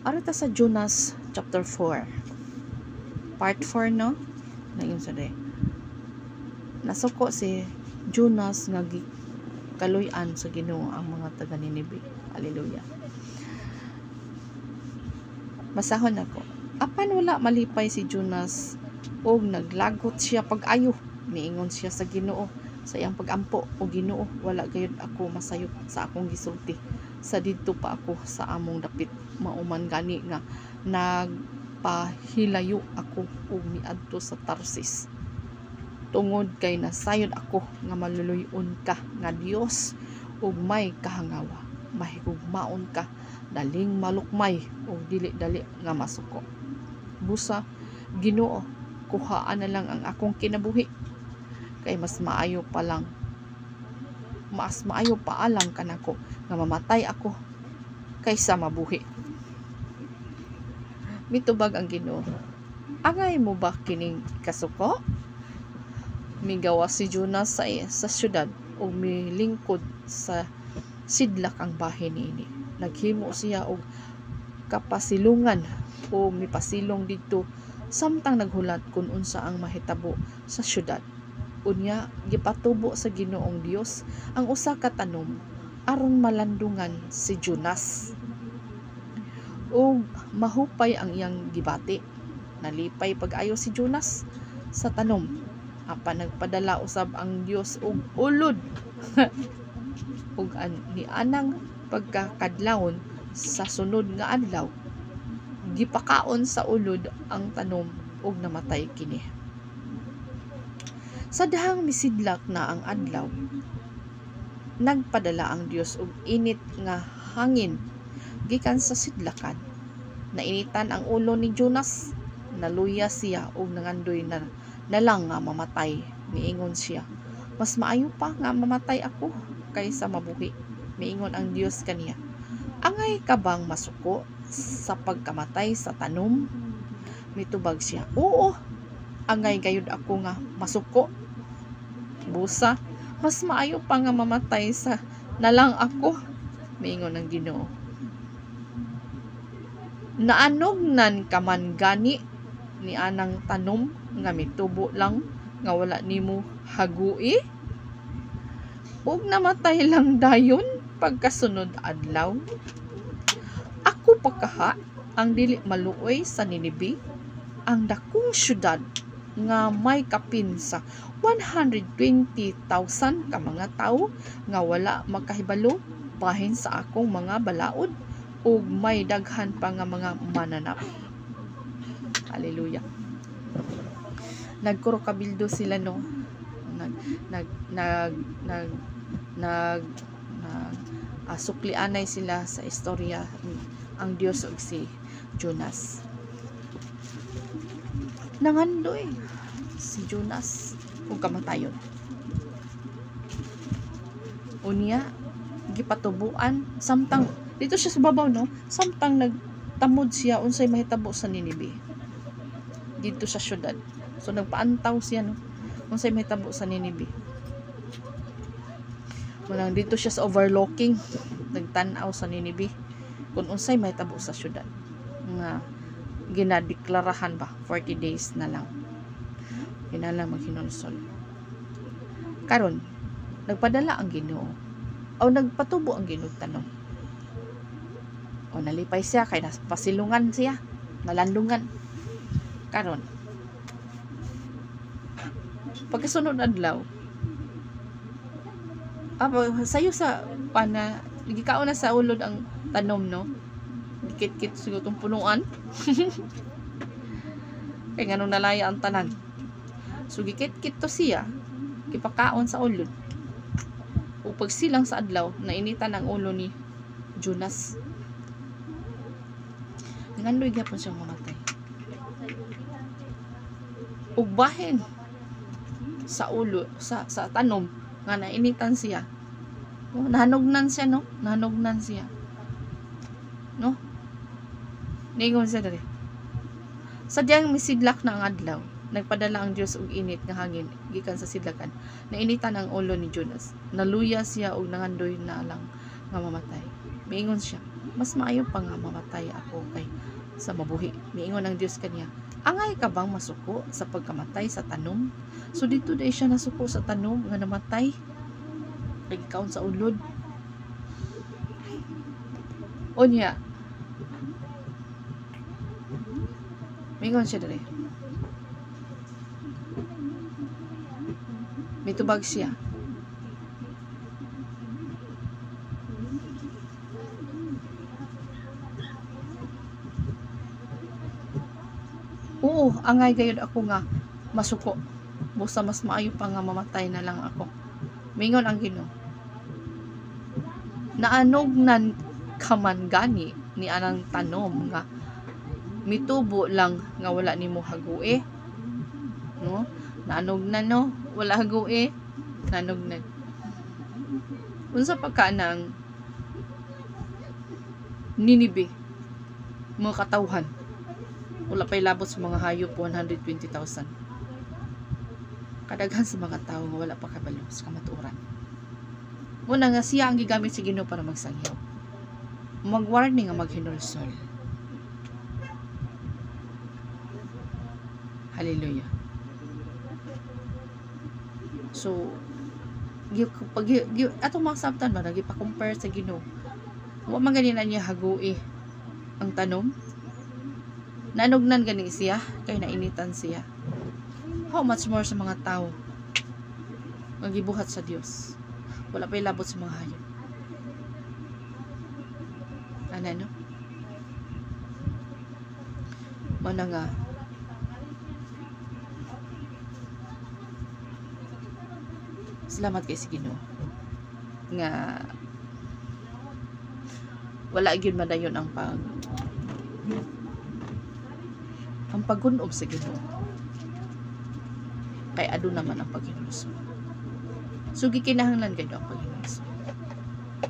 Arata sa Jonas chapter 4. Part 4 no? Nayon sa day. Nasuko si Jonas nga kaluyan sa Ginoo ang mga taga Ninibe. Hallelujah. Basahon ako. Apan wala malipay si Jonas og naglagot siya pag-ayo. Miingon siya sa Ginoo sa iyang pag-ampo o Ginoo, wala gayud ako masayop sa akong gisulti. Sa didto pa ako sa among dapit. Mauman gani nga nagpahilayo ako og miadto sa Tarsis. Tungod kay nasayod ako nga maluluyon ka nga Dios ug may kahangawa. Mahigugmaon ka, daling malukmay ug dili dali nga masuko. Busa, Ginoo, kuhaan na lang ang akong kinabuhi. Kay mas maayo pa alang kanako nga mamatay ako kaysa mabuhi. Mitubag ang Ginoo. Angay mo ba kining kasuko? Migawa si Jonas sa syudad o milingkod sa sidlak ang bahin niini. Naghimo siya og kapasilungan o mipasilong didto samtang naghulat kung unsa ang mahitabo sa syudad. Unya gipatubo sa Ginoong Dios ang usa ka tanom aron malandungan si Jonas. Ug mahupay ang iyang gibati. Nalipay pag-ayo si Jonas sa tanom. Apan nagpadala usab ang Dios og ulod ug ni anang pagkakadlawon sa sunod nga adlaw gipakaon sa ulod ang tanom ug namatay kini. Sa dahang misidlak na ang adlaw, nagpadala ang Dios og init nga hangin gikan sa sidlakan. Nainitan ang ulo ni Jonas, naluya siya og nangandoy na lang nga mamatay. Miingon siya, mas maayo pa nga mamatay ako kaysa mabuhi. Miingon ang Dios kaniya, angay ka bang masuko sa pagkamatay sa tanom? Mitubag siya, oo, angay gayud ako nga masuko. Busa, mas maayo pa nga mamatay sa nalang ako. Miingon ang Ginoo. Naanognan ka man gani ni anang tanom nga mitubo lang nga wala nimo hagui? Ug namatay lang dayon pagkasunod adlaw. Ako pa kaha ang dili maluoy sa Ninibe, ang dakong syudad nga may kapin sa 120,000 ka mga tawo nga wala makahibalo bahin sa akong mga balaod ug may daghan pa nga mga mananap. Hallelujah. Nagkurokabildo sila no. Suklianay sila sa istorya ang Dios ug si Jonas. Nangandoy si Jonas ug kamatayon. Unya gipatubuan samtang dito siya sa babaw no, samtang nagtamod siya unsay mahitabo sa Ninibe. Dito sa syudad. So nagpaantaw siya no, unsay mahitabo sa Ninibe. Mulang dito siya sa overlooking, nagtan-aw sa Ninibe kung unsay mahitabo sa syudad. Nga ginadeklarahan ba 40 days na lang kinala maghinunsol. Karon nagpadala ang Ginoo o nagpatubo ang Ginoo tanong o nalipay siya kay pasilungan siya, nalandungan. Karon pagkasunod adlaw sayo sa pana gikaon na sa ulod ang tanom no, dikit-kit siguro itong punuan. Kaya nga nung nalaya ang tanan. So gikit-kit to siya, kipakaon sa ulod. O pagsilang sa adlaw, nainitan ang ulo ni Jonas. Nangandoy gapon siyang mamatay. Ug bahin sa ulo, sa tanom, nga nainitan siya. Nahanugnan siya, no? Nahanugnan siya. No? Ningon siya dali. Sadyang misidlak na ang adlaw, nagpadala ang Dios og init nga hangin gikan sa sidlakan. Nainitan ang ulo ni Jonas. Naluya siya og nangandoy na lang nga mamatay. Miingon siya, mas maayo pa nga mamatay ako kay sa mabuhi. Miingon ang Dios kaniya, angay ka bang masuko sa pagkamatay sa tanom? So dito dahil siya nasuko sa tanom nga namatay. Nagikaon sa ulod. Unya. Miingon siya dere. Mitubag siya. Oo, angay gayud ako nga masuko. Busa mas maayo pa nga mamatay na lang ako. Mingon ang Ginoo. Naanog nan kaman gani ni anang tanom nga mitubo lang nga wala nimo hague. No? Naanog na no, wala hague. Nanog na. Unsa pa ka nang Ninibe mga katawhan. Wala pa'y labot sa mga hayop 120,000. Kadaghan sa mga tao nga wala pa kabalo sa kamatuoran. Muna nga siya ang gigamit sa Ginoo para magsangyaw. Mag-warning nga maghinulsol. Hallelujah. So, atong mga sabtan ba, nagipa-compare sa Ginoo. Wa man gani na niya hagui ang tanom. Nanugnan gani siya, kay nainitan siya. How much more sa mga tao nga gibuhat sa Dios. Wala pa'y labot sa mga hayop. Ano? Mana nga salamat kay si Ginoo nga wala gyud madayon ang paggunob sa Ginoo kay adu naman ang paghinulsol. So gikinahanglan gyud ang paghinulsol.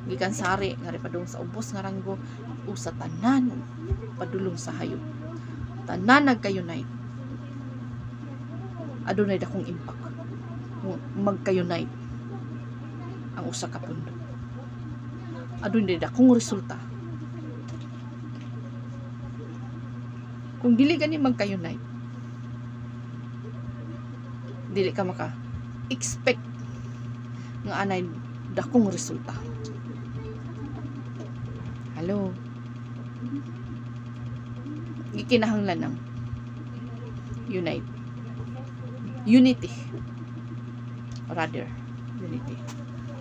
Gikan sari nga padung sa ubos nga ranggo o sa tanan padulong sa hayop. Tanan nagkayunay. Adunay dakong impact. Magkayunay ang usa ka pundo. Adunay dakong resulta. Kung dili gani magkayunay, dili ka maka expect nga anay dakong resulta. Hello. Gikinahanglan ng unity.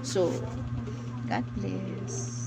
So, God bless.